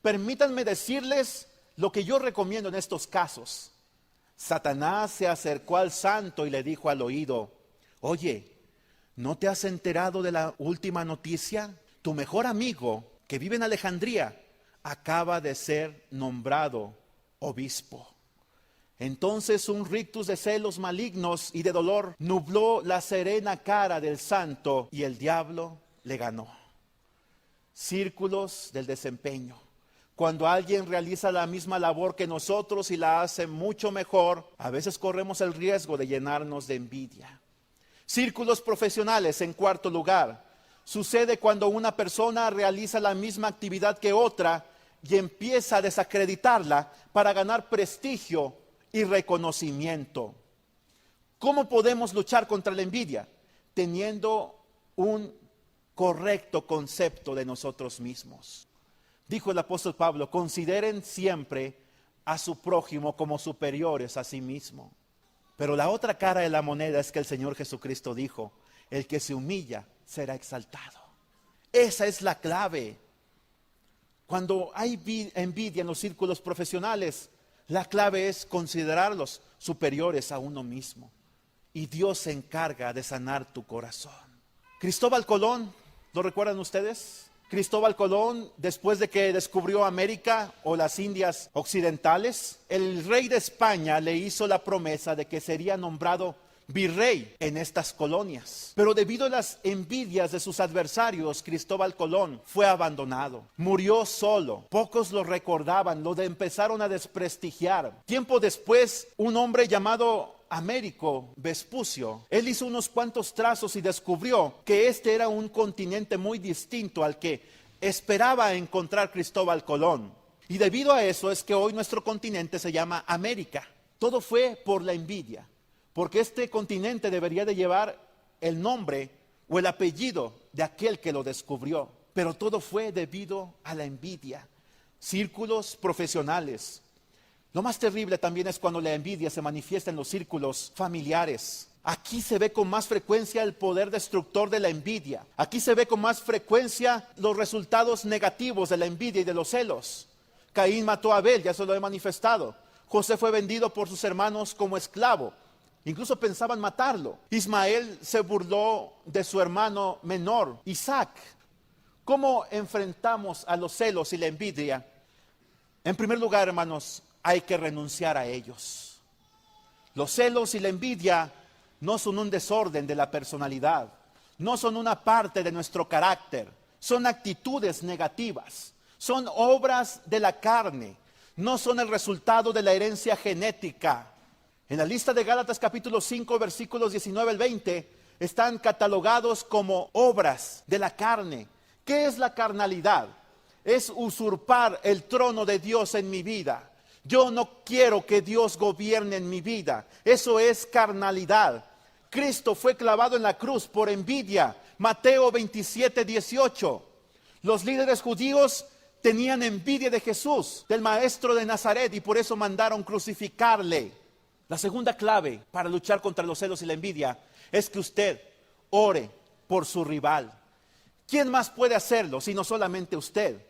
Speaker 6: Permítanme decirles lo que yo recomiendo en estos casos. Satanás se acercó al santo y le dijo al oído: oye, ¿no te has enterado de la última noticia? Tu mejor amigo, que vive en Alejandría, acaba de ser nombrado obispo. Entonces un rictus de celos malignos y de dolor nubló la serena cara del santo y el diablo le ganó. Círculos del desempeño. Cuando alguien realiza la misma labor que nosotros y la hace mucho mejor, a veces corremos el riesgo de llenarnos de envidia. Círculos profesionales, en cuarto lugar. Sucede cuando una persona realiza la misma actividad que otra y empieza a desacreditarla para ganar prestigio y reconocimiento. ¿Cómo podemos luchar contra la envidia? Teniendo un correcto concepto de nosotros mismos. Dijo el apóstol Pablo: consideren siempre a su prójimo como superiores a sí mismo. Pero la otra cara de la moneda es que el Señor Jesucristo dijo: el que se humilla será exaltado. Esa es la clave. Cuando hay envidia en los círculos profesionales, la clave es considerarlos superiores a uno mismo. Y Dios se encarga de sanar tu corazón. Cristóbal Colón, ¿lo recuerdan ustedes? Cristóbal Colón, después de que descubrió América o las Indias occidentales, el rey de España le hizo la promesa de que sería nombrado virrey en estas colonias. Pero debido a las envidias de sus adversarios, Cristóbal Colón fue abandonado. Murió solo. Pocos lo recordaban, lo empezaron a desprestigiar. Tiempo después, un hombre llamado Américo Vespucio, él hizo unos cuantos trazos y descubrió que este era un continente muy distinto al que esperaba encontrar Cristóbal Colón. Y debido a eso es que hoy nuestro continente se llama América. Todo fue por la envidia, porque este continente debería de llevar el nombre o el apellido de aquel que lo descubrió. Pero todo fue debido a la envidia. Círculos profesionales. Lo más terrible también es cuando la envidia se manifiesta en los círculos familiares. Aquí se ve con más frecuencia el poder destructor de la envidia. Aquí se ve con más frecuencia los resultados negativos de la envidia y de los celos. Caín mató a Abel, ya se lo he manifestado. José fue vendido por sus hermanos como esclavo. Incluso pensaban matarlo. Ismael se burló de su hermano menor, Isaac. ¿Cómo enfrentamos a los celos y la envidia? En primer lugar, hermanos, hay que renunciar a ellos. Los celos y la envidia no son un desorden de la personalidad, no son una parte de nuestro carácter, son actitudes negativas, son obras de la carne, no son el resultado de la herencia genética. En la lista de Gálatas capítulo 5 versículos 19 al 20 están catalogados como obras de la carne. ¿Qué es la carnalidad? Es usurpar el trono de Dios en mi vida. Yo no quiero que Dios gobierne en mi vida. Eso es carnalidad. Cristo fue clavado en la cruz por envidia. Mateo 27:18. Los líderes judíos tenían envidia de Jesús, del maestro de Nazaret, y por eso mandaron crucificarle. La segunda clave para luchar contra los celos y la envidia es que usted ore por su rival. ¿Quién más puede hacerlo sino solamente usted?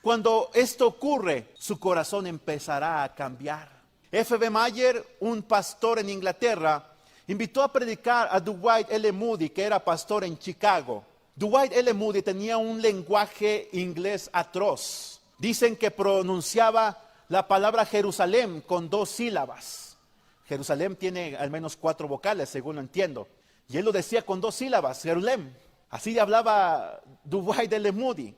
Speaker 6: Cuando esto ocurre, su corazón empezará a cambiar. F.B. Mayer, un pastor en Inglaterra, invitó a predicar a Dwight L. Moody, que era pastor en Chicago. Dwight L. Moody tenía un lenguaje inglés atroz. Dicen que pronunciaba la palabra Jerusalén con 2 sílabas. Jerusalén tiene al menos 4 vocales, según lo entiendo. Y él lo decía con 2 sílabas, Jerusalén. Así hablaba Dwight L. Moody.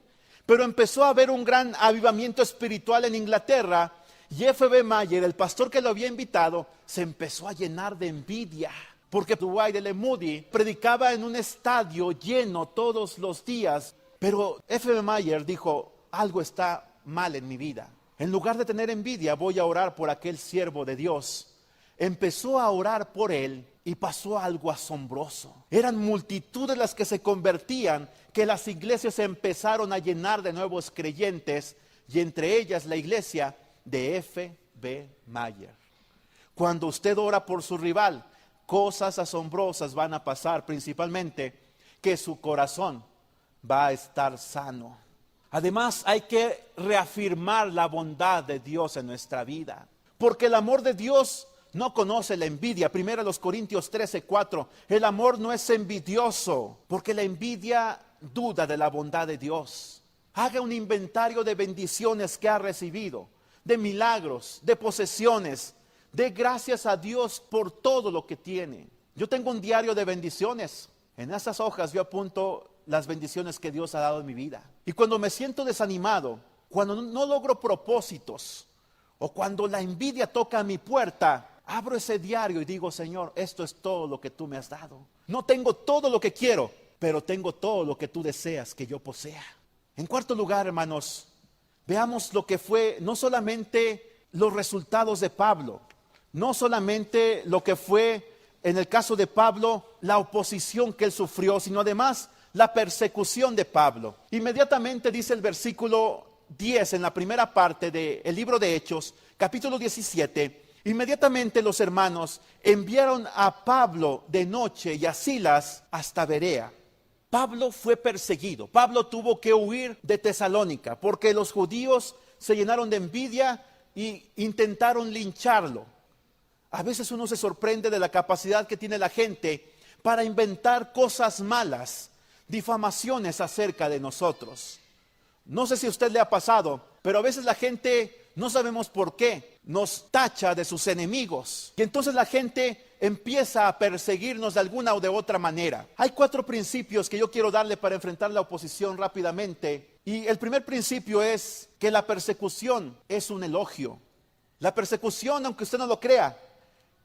Speaker 6: Pero empezó a haber un gran avivamiento espiritual en Inglaterra. Y F.B. Mayer, el pastor que lo había invitado, se empezó a llenar de envidia. Porque Dwight L. Moody predicaba en un estadio lleno todos los días. Pero F.B. Mayer dijo, algo está mal en mi vida. En lugar de tener envidia, voy a orar por aquel siervo de Dios. Empezó a orar por él y pasó algo asombroso. Eran multitudes las que se convertían, que las iglesias se empezaron a llenar de nuevos creyentes, y entre ellas la iglesia de F.B. Mayer. Cuando usted ora por su rival, cosas asombrosas van a pasar, principalmente que su corazón va a estar sano. Además, hay que reafirmar la bondad de Dios en nuestra vida, porque el amor de Dios no conoce la envidia. 1 Corintios 13:4, el amor no es envidioso, porque la envidia duda de la bondad de Dios. Haga un inventario de bendiciones que ha recibido, de milagros, de posesiones. Dé gracias a Dios por todo lo que tiene. Yo tengo un diario de bendiciones. En esas hojas yo apunto las bendiciones que Dios ha dado en mi vida. Y cuando me siento desanimado, cuando no logro propósitos, o cuando la envidia toca a mi puerta, abro ese diario y digo, Señor, esto es todo lo que tú me has dado. No tengo todo lo que quiero, pero tengo todo lo que tú deseas que yo posea. En cuarto lugar, hermanos, veamos lo que fue no solamente los resultados de Pablo, no solamente lo que fue en el caso de Pablo la oposición que él sufrió, sino además la persecución de Pablo. Inmediatamente dice el versículo 10 en la primera parte del libro de Hechos, capítulo 17, inmediatamente los hermanos enviaron a Pablo de noche y a Silas hasta Berea. Pablo fue perseguido. Pablo tuvo que huir de Tesalónica porque los judíos se llenaron de envidia y intentaron lincharlo. A veces uno se sorprende de la capacidad que tiene la gente para inventar cosas malas, difamaciones acerca de nosotros. No sé si a usted le ha pasado, pero a veces la gente, no sabemos por qué, nos tacha de sus enemigos. Y entonces la gente empieza a perseguirnos de alguna o de otra manera. Hay 4 principios que yo quiero darle para enfrentar la oposición rápidamente. Y el primer principio es que la persecución es un elogio. La persecución, aunque usted no lo crea,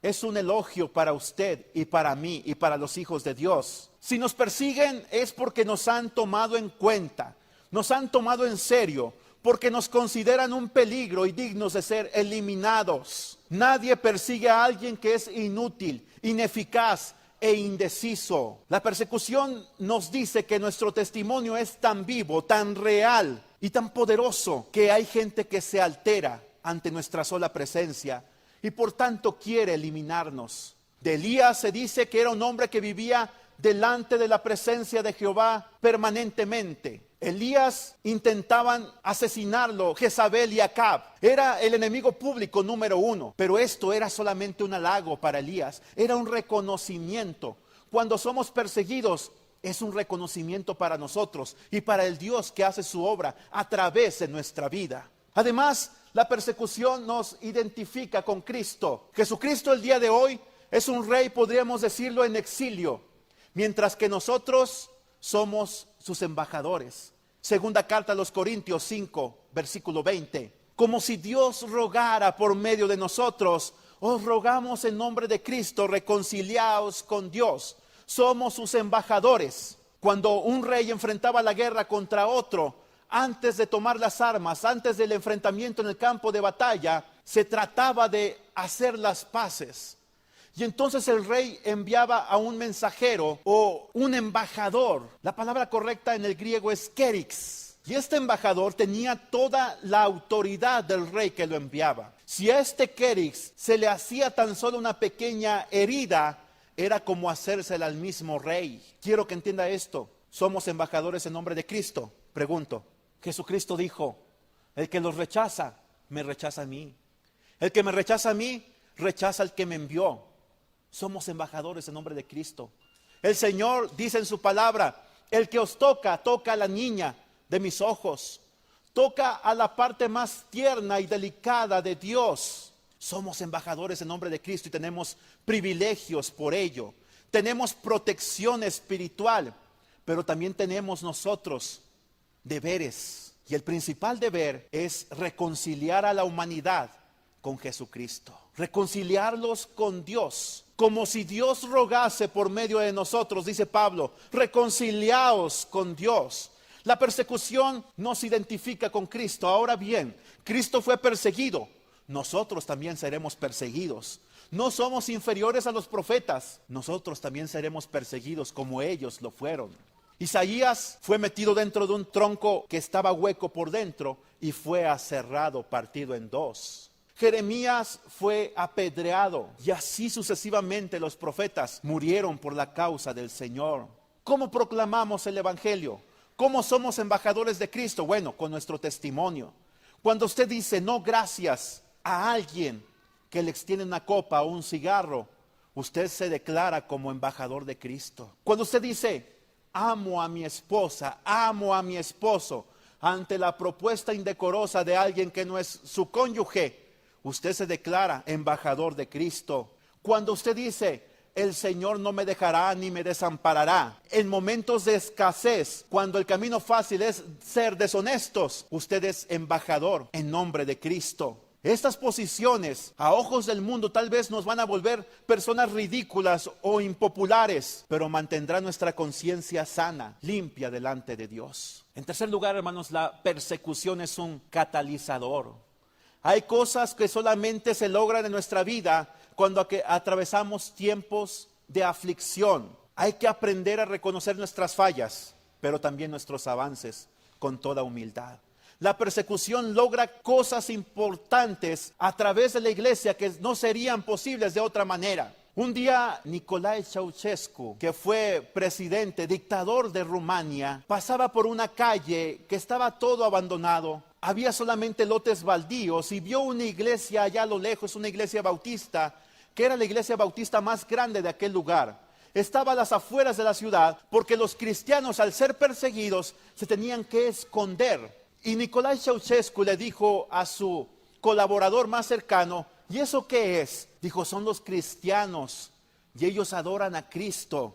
Speaker 6: es un elogio para usted y para mí y para los hijos de Dios. Si nos persiguen es porque nos han tomado en cuenta, nos han tomado en serio, porque nos consideran un peligro y dignos de ser eliminados. Nadie persigue a alguien que es inútil, ineficaz e indeciso. La persecución nos dice que nuestro testimonio es tan vivo, tan real y tan poderoso que hay gente que se altera ante nuestra sola presencia y por tanto quiere eliminarnos. De Elías se dice que era un hombre que vivía delante de la presencia de Jehová permanentemente. Elías intentaban asesinarlo, Jezabel y Acab. Era el enemigo público número 1, pero esto era solamente un halago para Elías. Era un reconocimiento. Cuando somos perseguidos, es un reconocimiento para nosotros y para el Dios que hace su obra a través de nuestra vida. Además, la persecución nos identifica con Cristo. Jesucristo el día de hoy es un rey, podríamos decirlo, en exilio, mientras que nosotros somos sus embajadores. Segunda carta a los Corintios 5, versículo 20. Como si Dios rogara por medio de nosotros, os rogamos en nombre de Cristo, reconciliaos con Dios. Somos sus embajadores. Cuando un rey enfrentaba la guerra contra otro, antes de tomar las armas, antes del enfrentamiento en el campo de batalla, se trataba de hacer las paces. Y entonces el rey enviaba a un mensajero o un embajador. La palabra correcta en el griego es kerix. Y este embajador tenía toda la autoridad del rey que lo enviaba. Si a este kerix se le hacía tan solo una pequeña herida, era como hacérsela al mismo rey. Quiero que entienda esto. somos embajadores en nombre de Cristo? Pregunto. Jesucristo dijo, el que los rechaza, me rechaza a mí. El que me rechaza a mí, rechaza al que me envió. Somos embajadores en nombre de Cristo. El Señor dice en su palabra, el que os toca, toca a la niña de mis ojos. Toca a la parte más tierna y delicada de Dios. Somos embajadores en nombre de Cristo y tenemos privilegios por ello. Tenemos protección espiritual, pero también tenemos nosotros deberes. Y el principal deber es reconciliar a la humanidad con Jesucristo. Reconciliarlos con Dios. Como si Dios rogase por medio de nosotros, dice Pablo, reconciliaos con Dios. La persecución nos identifica con Cristo. Ahora bien, Cristo fue perseguido. Nosotros también seremos perseguidos. No somos inferiores a los profetas. Nosotros también seremos perseguidos como ellos lo fueron. Isaías fue metido dentro de un tronco que estaba hueco por dentro y fue aserrado, partido en dos. Jeremías fue apedreado y así sucesivamente los profetas murieron por la causa del Señor. ¿Cómo proclamamos el Evangelio? ¿Cómo somos embajadores de Cristo? Bueno, con nuestro testimonio. Cuando usted dice no gracias a alguien que le extiende una copa o un cigarro, usted se declara como embajador de Cristo. Cuando usted dice amo a mi esposa, amo a mi esposo, ante la propuesta indecorosa de alguien que no es su cónyuge, usted se declara embajador de Cristo. Cuando usted dice el Señor no me dejará ni me desamparará, en momentos de escasez, cuando el camino fácil es ser deshonestos, usted es embajador en nombre de Cristo. Estas posiciones a ojos del mundo tal vez nos van a volver personas ridículas o impopulares, pero mantendrá nuestra conciencia sana, limpia delante de Dios. En tercer lugar, hermanos, la persecución es un catalizador. Hay cosas que solamente se logran en nuestra vida cuando atravesamos tiempos de aflicción. Hay que aprender a reconocer nuestras fallas, pero también nuestros avances con toda humildad. La persecución logra cosas importantes a través de la iglesia que no serían posibles de otra manera. Un día Nicolae Ceausescu, que fue presidente, dictador de Rumania, pasaba por una calle que estaba todo abandonado. Había solamente lotes baldíos y vio una iglesia allá a lo lejos, una iglesia bautista, que era la iglesia bautista más grande de aquel lugar. Estaba a las afueras de la ciudad porque los cristianos, al ser perseguidos, se tenían que esconder. Y Nicolae Ceausescu le dijo a su colaborador más cercano, ¿y eso qué es? Dijo, son los cristianos y ellos adoran a Cristo.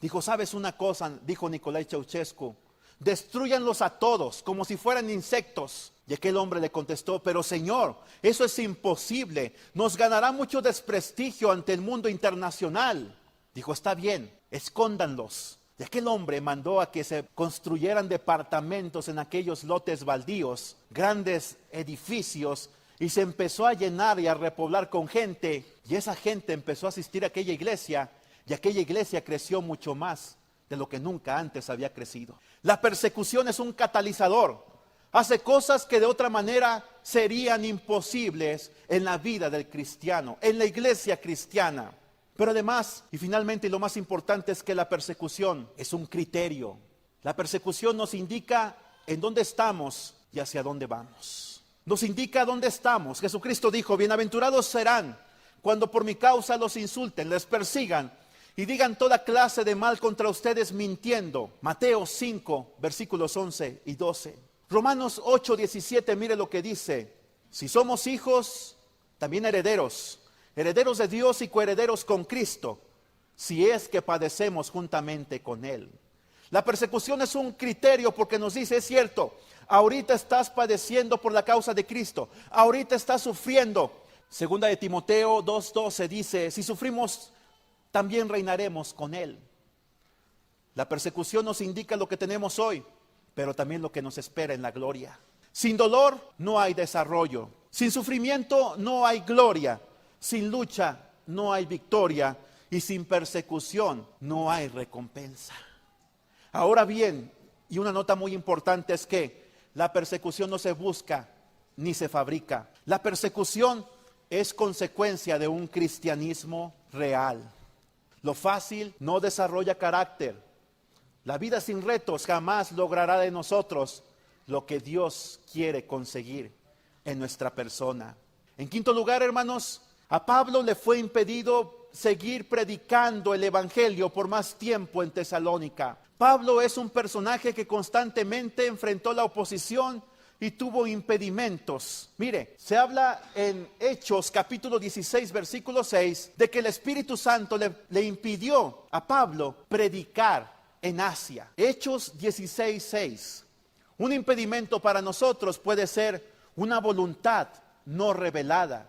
Speaker 6: Dijo, ¿sabes una cosa? Dijo Nicolae Ceausescu, destrúyanlos a todos como si fueran insectos. Y aquel hombre le contestó, pero Señor, eso es imposible, nos ganará mucho desprestigio ante el mundo internacional. Dijo, está bien, escóndanlos. Y aquel hombre mandó a que se construyeran departamentos en aquellos lotes baldíos, grandes edificios, y se empezó a llenar y a repoblar con gente, y esa gente empezó a asistir a aquella iglesia, y aquella iglesia creció mucho más de lo que nunca antes había crecido. La persecución es un catalizador, hace cosas que de otra manera serían imposibles en la vida del cristiano, en la iglesia cristiana. Pero además, y finalmente, y lo más importante, es que la persecución es un criterio. La persecución nos indica en dónde estamos y hacia dónde vamos. Nos indica dónde estamos. Jesucristo dijo, bienaventurados serán cuando por mi causa los insulten, les persigan y digan toda clase de mal contra ustedes mintiendo. Mateo 5, versículos 11 y 12. Romanos 8, 17, mire lo que dice. Si somos hijos, también herederos. Herederos de Dios y coherederos con Cristo, si es que padecemos juntamente con Él. La persecución es un criterio porque nos dice, es cierto, ahorita estás padeciendo por la causa de Cristo, ahorita estás sufriendo. Segunda de Timoteo 2:12 dice, si sufrimos, también reinaremos con Él. La persecución nos indica lo que tenemos hoy, pero también lo que nos espera en la gloria. Sin dolor no hay desarrollo, sin sufrimiento no hay gloria. Sin lucha no hay victoria y sin persecución no hay recompensa. Ahora bien, y una nota muy importante es que la persecución no se busca ni se fabrica. La persecución es consecuencia de un cristianismo real. Lo fácil no desarrolla carácter. La vida sin retos jamás logrará de nosotros lo que Dios quiere conseguir en nuestra persona. En quinto lugar, hermanos, a Pablo le fue impedido seguir predicando el evangelio por más tiempo en Tesalónica. Pablo es un personaje que constantemente enfrentó la oposición y tuvo impedimentos. Mire, se habla en Hechos capítulo 16 versículo 6 de que el Espíritu Santo le impidió a Pablo predicar en Asia. Hechos 16, 6. Un impedimento para nosotros puede ser una voluntad no revelada.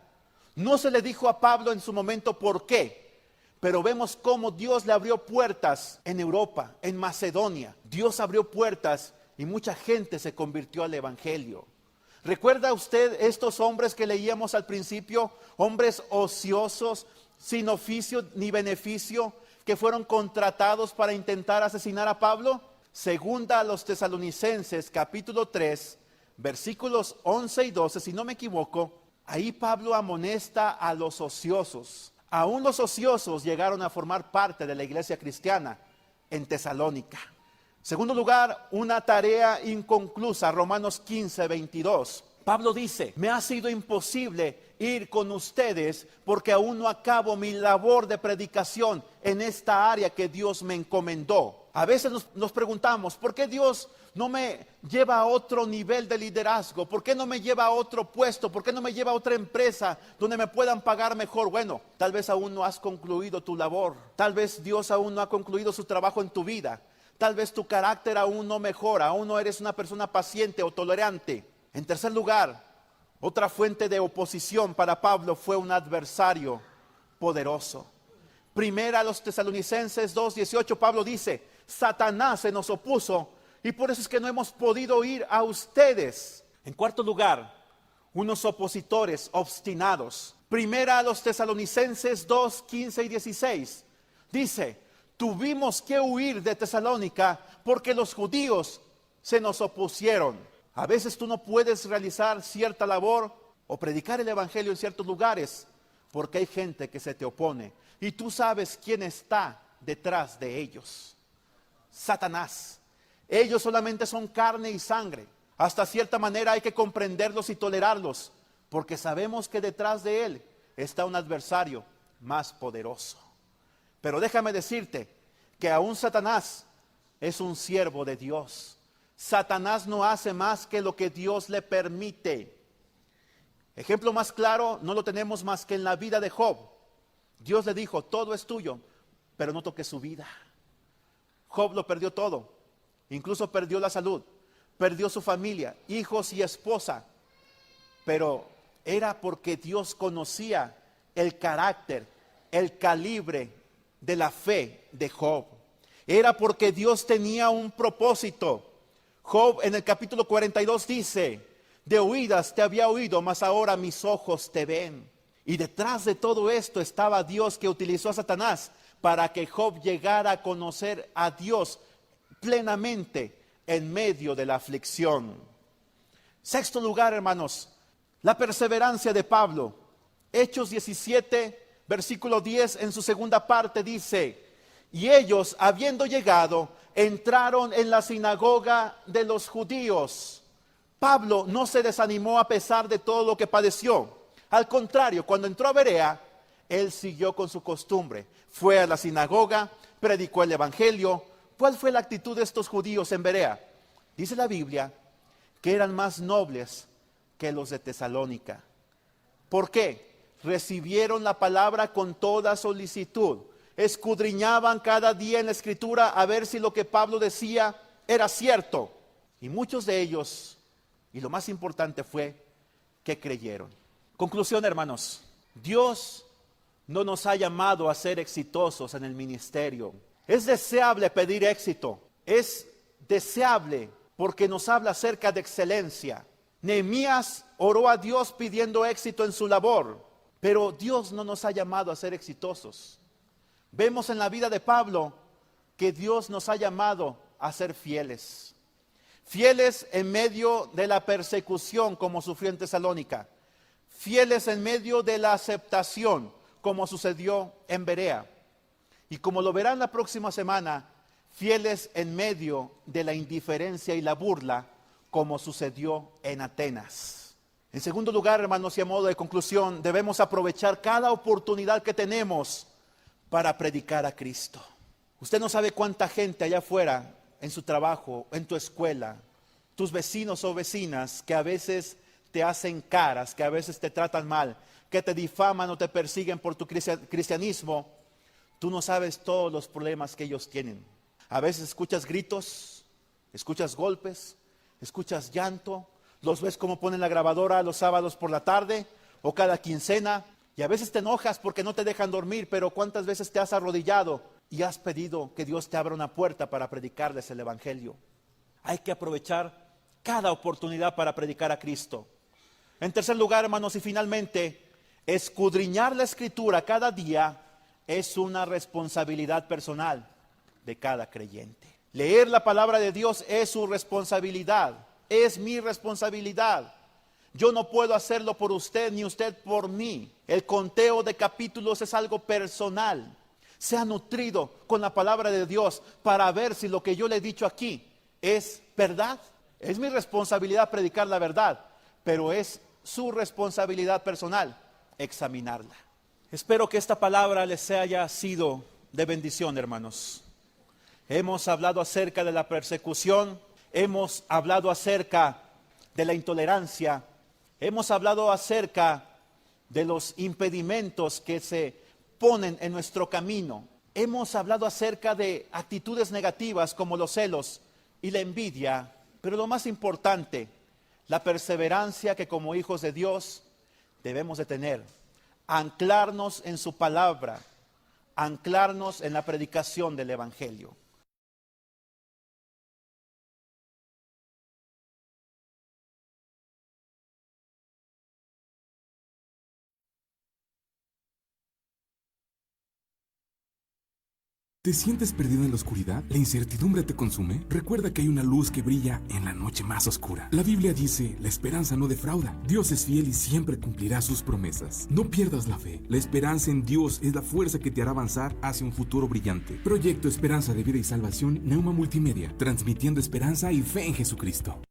Speaker 6: No se le dijo a Pablo en su momento por qué, pero vemos cómo Dios le abrió puertas en Europa, en Macedonia. Dios abrió puertas y mucha gente se convirtió al evangelio. ¿Recuerda usted estos hombres que leíamos al principio? Hombres ociosos, sin oficio ni beneficio, que fueron contratados para intentar asesinar a Pablo. Segunda a los Tesalonicenses capítulo 3, versículos 11 y 12, si no me equivoco. Ahí Pablo amonesta a los ociosos. Aún los ociosos llegaron a formar parte de la iglesia cristiana en Tesalónica. Segundo lugar, una tarea inconclusa, Romanos 15, 22. Pablo dice, me ha sido imposible ir con ustedes porque aún no acabo mi labor de predicación en esta área que Dios me encomendó. A veces nos preguntamos, ¿por qué Dios no me lleva a otro nivel de liderazgo? ¿Por qué no me lleva a otro puesto? ¿Por qué no me lleva a otra empresa donde me puedan pagar mejor? Bueno, tal vez aún no has concluido tu labor. Tal vez Dios aún no ha concluido su trabajo en tu vida. Tal vez tu carácter aún no mejora, aún no eres una persona paciente o tolerante. En tercer lugar, otra fuente de oposición para Pablo fue un adversario poderoso. Primera a los Tesalonicenses 2:18, Pablo dice, Satanás se nos opuso y por eso es que no hemos podido ir a ustedes. En cuarto lugar, unos opositores obstinados. Primera a los Tesalonicenses 2:15 y 16, dice, tuvimos que huir de Tesalónica porque los judíos se nos opusieron. A veces tú no puedes realizar cierta labor o predicar el evangelio en ciertos lugares porque hay gente que se te opone. Y tú sabes quién está detrás de ellos. Satanás. Ellos solamente son carne y sangre. Hasta cierta manera hay que comprenderlos y tolerarlos, porque sabemos que detrás de él está un adversario más poderoso. Pero déjame decirte que aún Satanás es un siervo de Dios. Satanás no hace más que lo que Dios le permite. Ejemplo más claro no lo tenemos más que en la vida de Job. Dios le dijo, todo es tuyo, pero no toques su vida. Job lo perdió todo, incluso perdió la salud, perdió su familia, hijos y esposa. Pero era porque Dios conocía el carácter, el calibre de la fe de Job. Era porque Dios tenía un propósito. Job en el capítulo 42 dice, de oídas te había oído, mas ahora mis ojos te ven. Y detrás de todo esto estaba Dios, que utilizó a Satanás para que Job llegara a conocer a Dios plenamente en medio de la aflicción. Sexto lugar, hermanos, la perseverancia de Pablo. Hechos 17, versículo 10, en su segunda parte dice, y ellos, habiendo llegado, entraron en la sinagoga de los judíos. Pablo no se desanimó a pesar de todo lo que padeció. Al contrario, cuando entró a Berea, él siguió con su costumbre. Fue a la sinagoga, predicó el evangelio. ¿Cuál fue la actitud de estos judíos en Berea? Dice la Biblia que eran más nobles que los de Tesalónica. ¿Por qué? Recibieron la palabra con toda solicitud. Escudriñaban cada día en la escritura a ver si lo que Pablo decía era cierto. Y muchos de ellos, y lo más importante fue que creyeron. Conclusión, hermanos, Dios no nos ha llamado a ser exitosos en el ministerio. Es deseable pedir éxito, es deseable porque nos habla acerca de excelencia. Nehemías oró a Dios pidiendo éxito en su labor, pero Dios no nos ha llamado a ser exitosos. Vemos en la vida de Pablo que Dios nos ha llamado a ser fieles. Fieles en medio de la persecución como sufrió en Tesalónica. Fieles en medio de la aceptación como sucedió en Berea. Y como lo verán la próxima semana, fieles en medio de la indiferencia y la burla, como sucedió en Atenas. En segundo lugar, hermanos, y a modo de conclusión, debemos aprovechar cada oportunidad que tenemos para predicar a Cristo. Usted no sabe cuánta gente allá afuera, en su trabajo, en tu escuela, tus vecinos o vecinas, que a veces te hacen caras, que a veces te tratan mal, que te difaman o te persiguen por tu cristianismo. Tú no sabes todos los problemas que ellos tienen. A veces escuchas gritos, escuchas golpes, escuchas llanto, los ves como ponen la grabadora los sábados por la tarde o cada quincena, y a veces te enojas porque no te dejan dormir, pero ¿cuántas veces te has arrodillado y has pedido que Dios te abra una puerta para predicarles el Evangelio? Hay que aprovechar cada oportunidad para predicar a Cristo. En tercer lugar, hermanos, y finalmente, escudriñar la Escritura cada día es una responsabilidad personal de cada creyente. Leer la palabra de Dios es su responsabilidad, es mi responsabilidad. Yo no puedo hacerlo por usted ni usted por mí. El conteo de capítulos es algo personal. Se ha nutrido con la palabra de Dios para ver si lo que yo le he dicho aquí es verdad. Es mi responsabilidad predicar la verdad, pero es su responsabilidad personal examinarla. Espero que esta palabra les haya sido de bendición, hermanos. Hemos hablado acerca de la persecución, hemos hablado acerca de la intolerancia, hemos hablado acerca de los impedimentos que se ponen en nuestro camino. Hemos hablado acerca de actitudes negativas como los celos y la envidia, pero lo más importante, la perseverancia que como hijos de Dios debemos de tener. Anclarnos en su palabra, anclarnos en la predicación del Evangelio.
Speaker 1: ¿Te sientes perdido en la oscuridad? ¿La incertidumbre te consume? Recuerda que hay una luz que brilla en la noche más oscura. La Biblia dice, la esperanza no defrauda. Dios es fiel y siempre cumplirá sus promesas. No pierdas la fe. La esperanza en Dios es la fuerza que te hará avanzar hacia un futuro brillante. Proyecto Esperanza de Vida y Salvación, Neuma Multimedia, transmitiendo esperanza y fe en Jesucristo.